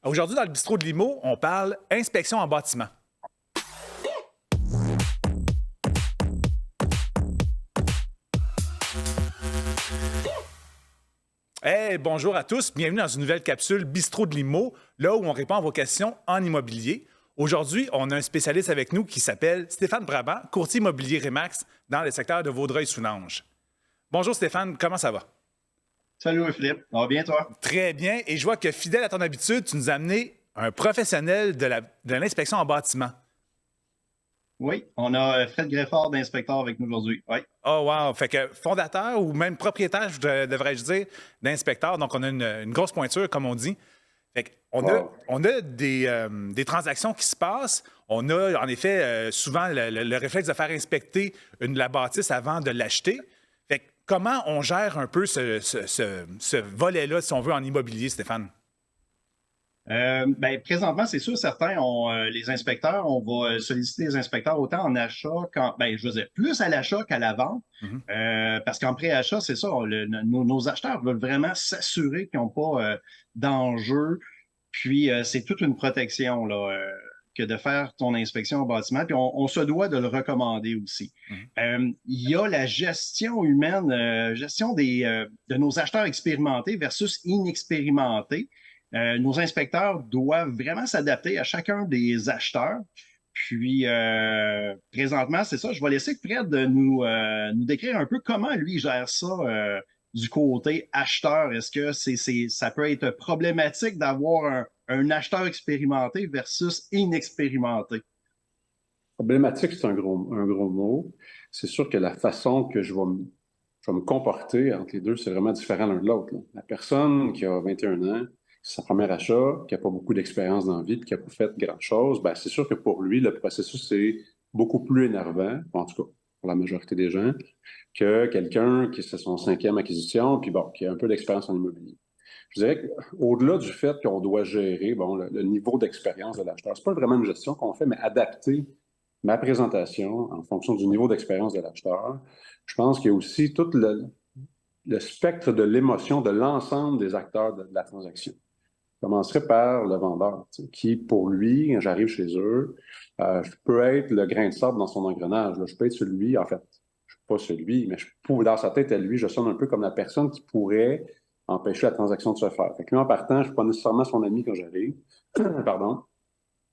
Aujourd'hui, dans le bistrot de Limo, on parle inspection en bâtiment. Hey, bonjour à tous, bienvenue dans une nouvelle capsule Bistrot de Limo, là où on répond à vos questions en immobilier. Aujourd'hui, on a un spécialiste avec nous qui s'appelle Stéphane Brabant, courtier immobilier Remax dans le secteur de Vaudreuil-Soulanges. Bonjour Stéphane, comment ça va? Salut Philippe, ça va bien toi? Très bien, et je vois que fidèle à ton habitude, tu nous as amené un professionnel de l'inspection en bâtiment. Oui, on a Fred Greffard d'inspecteur avec nous aujourd'hui. Oui. Oh wow! Fait que fondateur ou même propriétaire, devrais-je dire, d'inspecteur. Donc, on a une grosse pointure, comme on dit. Fait qu'on on a des transactions qui se passent. On a, en effet, souvent le réflexe de faire inspecter la bâtisse avant de l'acheter. Fait que comment on gère un peu ce volet-là, si on veut, en immobilier, Stéphane? Présentement, c'est sûr, certains les inspecteurs, on va solliciter les inspecteurs autant en achat je veux dire, plus à l'achat qu'à la vente. Mhm. Parce qu'en pré-achat, c'est ça, nos acheteurs veulent vraiment s'assurer qu'ils n'ont pas d'enjeu. Puis, c'est toute une protection là, que de faire ton inspection au bâtiment. Puis, on se doit de le recommander aussi. Il y a la gestion humaine, gestion de nos acheteurs expérimentés versus inexpérimentés. Nos inspecteurs doivent vraiment s'adapter à chacun des acheteurs. Puis, présentement, c'est ça. Je vais laisser Fred nous décrire un peu comment lui gère ça du côté acheteur. Est-ce que ça peut être problématique d'avoir un acheteur expérimenté versus inexpérimenté? Problématique, c'est un gros mot. C'est sûr que la façon que je vais me comporter entre les deux, c'est vraiment différent l'un de l'autre. La personne qui a 21 ans, c'est sa première achat, qui n'a pas beaucoup d'expérience dans la vie, puis qui n'a pas fait grand-chose, ben, c'est sûr que pour lui, le processus est beaucoup plus énervant, en tout cas pour la majorité des gens, que quelqu'un qui c'est son 5e acquisition, puis bon, qui a un peu d'expérience en immobilier. Je dirais qu'au-delà du fait qu'on doit gérer le niveau d'expérience de l'acheteur, c'est pas vraiment une gestion qu'on fait, mais adapter ma présentation en fonction du niveau d'expérience de l'acheteur. Je pense qu'il y a aussi tout le spectre de l'émotion de l'ensemble des acteurs de la transaction. Je commencerai par le vendeur, qui, pour lui, quand j'arrive chez eux, je peux être le grain de sable dans son engrenage. Là. Je peux être celui, en fait, je ne suis pas celui, mais dans sa tête, à lui, je sonne un peu comme la personne qui pourrait empêcher la transaction de se faire. Fait que lui, en partant, je ne suis pas nécessairement son ami quand j'arrive. Pardon.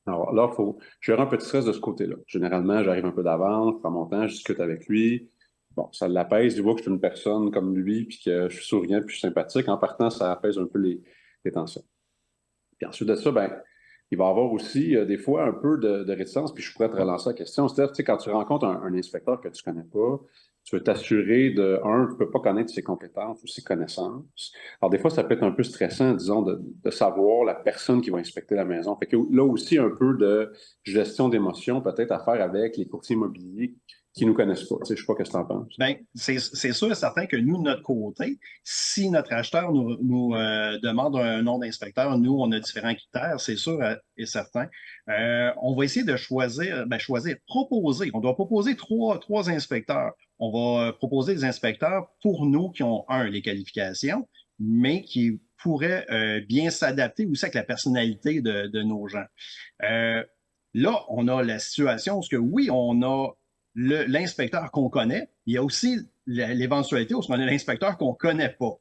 Alors là, il faut gérer un petit stress de ce côté-là. Généralement, j'arrive un peu d'avance, je prends mon temps, je discute avec lui. Bon, ça l'apaise, il voit que je suis une personne comme lui, puis que je suis souriant, puis je suis sympathique. En partant, ça apaise un peu les tensions. Puis ensuite de ça, ben, il va y avoir aussi des fois un peu de réticence, puis je pourrais te relancer la question. C'est-à-dire, tu sais, quand tu rencontres un inspecteur que tu ne connais pas, tu veux t'assurer tu ne peux pas connaître ses compétences ou ses connaissances. Alors, des fois, ça peut être un peu stressant, disons, de savoir la personne qui va inspecter la maison. Fait que là aussi, un peu de gestion d'émotions peut-être à faire avec les courtiers immobiliers qui ne nous connaissent pas. Tu sais, je ne sais pas ce que tu en penses. Bien, c'est sûr et certain que nous, de notre côté, si notre acheteur nous demande un nom d'inspecteur, nous, on a différents critères, c'est sûr et certain. On va essayer de proposer. On doit proposer trois inspecteurs. On va proposer des inspecteurs pour nous qui ont, les qualifications, mais qui pourraient bien s'adapter aussi avec la personnalité de nos gens. Là, on a la situation où, oui, on a l'inspecteur qu'on connaît, il y a aussi l'éventualité où on a l'inspecteur qu'on ne connaît pas.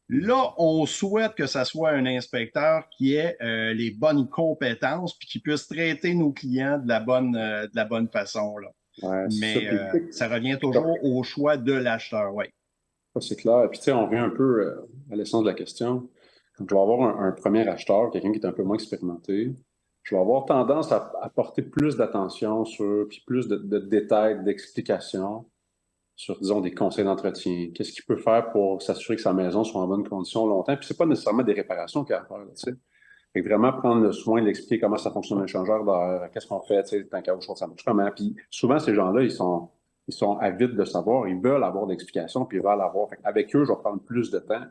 Là, on souhaite que ce soit un inspecteur qui ait les bonnes compétences puis qui puisse traiter nos clients de la bonne façon. Là. Ouais, mais ça revient toujours au choix de l'acheteur, oui. Ça, c'est clair. Et puis, tu sais, on revient un peu à l'essence de la question. Quand je vais avoir un premier acheteur, quelqu'un qui est un peu moins expérimenté, je vais avoir tendance à porter plus d'attention sur, puis plus de détails, d'explications sur, disons, des conseils d'entretien. Qu'est-ce qu'il peut faire pour s'assurer que sa maison soit en bonne condition longtemps? Puis c'est pas nécessairement des réparations qu'il y a à faire, tu sais. Fait que vraiment prendre le soin d'expliquer comment ça fonctionne un changeur d'air, qu'est-ce qu'on fait, tu sais, tant qu'à autre chose, ça marche comment. Puis souvent, ces gens-là, ils sont avides de savoir, ils veulent avoir d'explications, puis ils veulent avoir. Fait avec eux, je vais prendre plus de temps,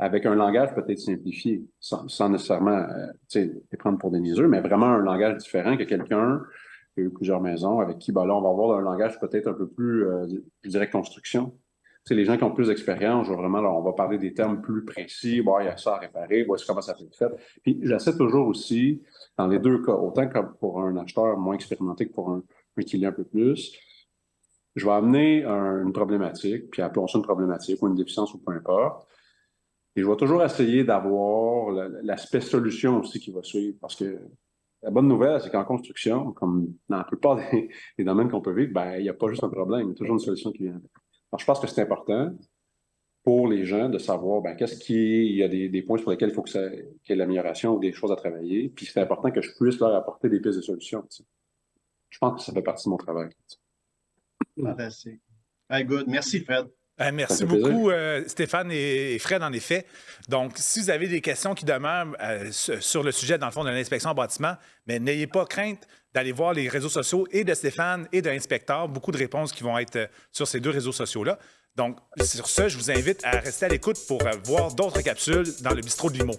avec un langage peut-être simplifié, sans nécessairement les prendre pour des niaiseux, mais vraiment un langage différent que quelqu'un qui a eu plusieurs maisons, avec qui, ben là, on va avoir un langage peut-être un peu plus, je dirais, construction. les gens qui ont plus d'expérience, on va parler des termes plus précis. Bon, il y a ça à réparer, voici comment ça peut être fait. Puis j'essaie toujours aussi, dans les deux cas, autant que pour un acheteur moins expérimenté que pour un client un peu plus, je vais amener une problématique, puis appelons ça une problématique ou une déficience ou peu importe. Et je vais toujours essayer d'avoir l'aspect solution aussi qui va suivre. Parce que la bonne nouvelle, c'est qu'en construction, comme dans la plupart des domaines qu'on peut vivre, ben, il n'y a pas juste un problème, il y a toujours une solution qui vient avec. Alors, je pense que c'est important pour les gens de savoir il y a des points sur lesquels il faut qu'il y ait l'amélioration ou des choses à travailler. Puis c'est important que je puisse leur apporter des pistes de solutions. Je pense que ça fait partie de mon travail. Fantastique. Hey, good. Merci, Fred. Merci beaucoup, Stéphane et Fred, en effet. Donc, si vous avez des questions qui demeurent sur le sujet, dans le fond, de l'inspection en bâtiment, mais n'ayez pas crainte d'aller voir les réseaux sociaux et de Stéphane et de l'inspecteur. Beaucoup de réponses qui vont être sur ces deux réseaux sociaux-là. Donc, sur ce, je vous invite à rester à l'écoute pour voir d'autres capsules dans le bistrot de l'IMO.